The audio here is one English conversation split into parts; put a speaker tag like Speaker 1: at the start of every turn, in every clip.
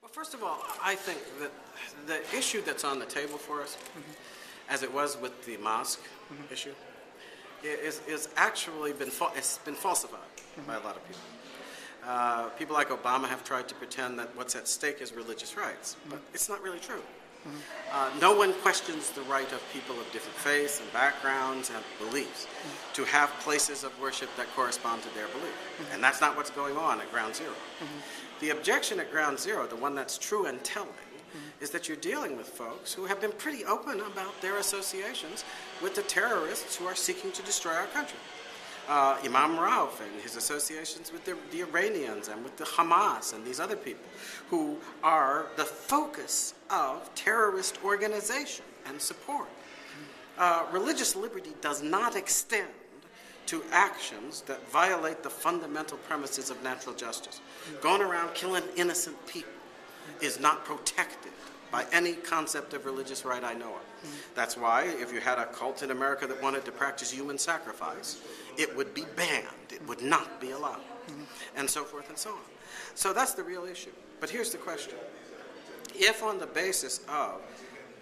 Speaker 1: Well, first of all, I think that the issue that's on the table for us, as it was with the mosque issue, is actually it's been falsified by a lot of people. People like Obama have tried to pretend that what's at stake is religious rights, but it's not really true. No one questions the right of people of different faiths and backgrounds and beliefs to have places of worship that correspond to their belief. And that's not what's going on at Ground Zero. The objection at Ground Zero, the one that's true and telling, is that you're dealing with folks who have been pretty open about their associations with the terrorists who are seeking to destroy our country. Imam Rauf and his associations with the Iranians and with the Hamas and these other people who are the focus of terrorist organization and support. Religious liberty does not extend to actions that violate the fundamental premises of natural justice. Going around killing innocent people is not protected by any concept of religious right I know of. That's why if you had a cult in America that wanted to practice human sacrifice, it would be banned. It would not be allowed. And so forth and so on. So that's the real issue. But here's the question. If on the basis of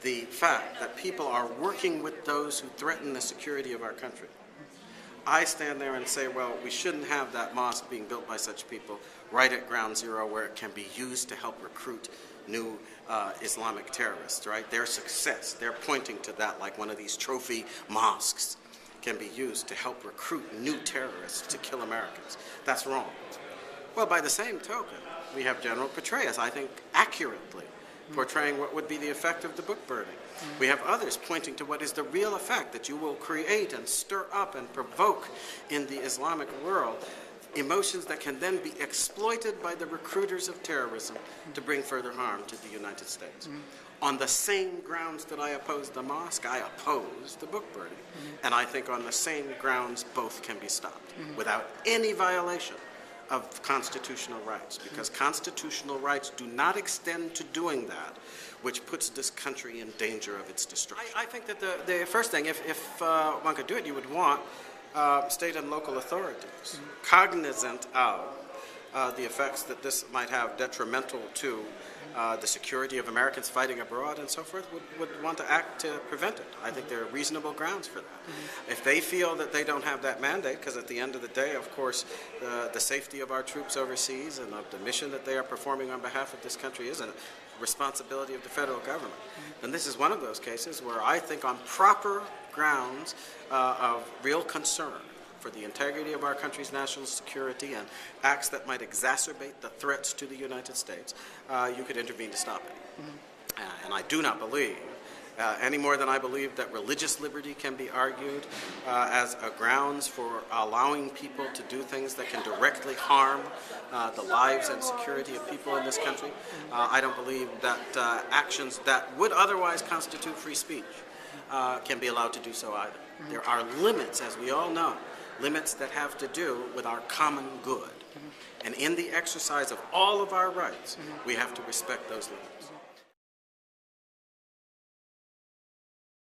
Speaker 1: the fact that people are working with those who threaten the security of our country, I stand there and say, well, we shouldn't have that mosque being built by such people right at Ground Zero where it can be used to help recruit new Islamic terrorists, right? Their success, they're pointing to that like one of these trophy mosques can be used to help recruit new terrorists to kill Americans. That's wrong. Well, by the same token, we have General Petraeus, I think, accurately portraying what would be the effect of the book burning. We have others pointing to what is the real effect that you will create and stir up and provoke in the Islamic world, emotions that can then be exploited by the recruiters of terrorism to bring further harm to the United States. On the same grounds that I oppose the mosque, I oppose the book burning. And I think on the same grounds, both can be stopped without any violation of constitutional rights, because constitutional rights do not extend to doing that, which puts this country in danger of its destruction. I think that the first thing, if one could do it, you would want state and local authorities cognizant of the effects that this might have detrimental to the security of Americans fighting abroad and so forth, would want to act to prevent it. I think there are reasonable grounds for that. If they feel that they don't have that mandate, because at the end of the day, of course, the safety of our troops overseas and of the mission that they are performing on behalf of this country is a responsibility of the federal government. And this is one of those cases where I think on proper grounds of real concern for the integrity of our country's national security and acts that might exacerbate the threats to the United States, you could intervene to stop it. And I do not believe, any more than I believe that religious liberty can be argued as a grounds for allowing people to do things that can directly harm the lives and security of people in this country. I don't believe that actions that would otherwise constitute free speech can be allowed to do so either. There are limits, as we all know, limits that have to do with our common good. And in the exercise of all of our rights, we have to respect those limits.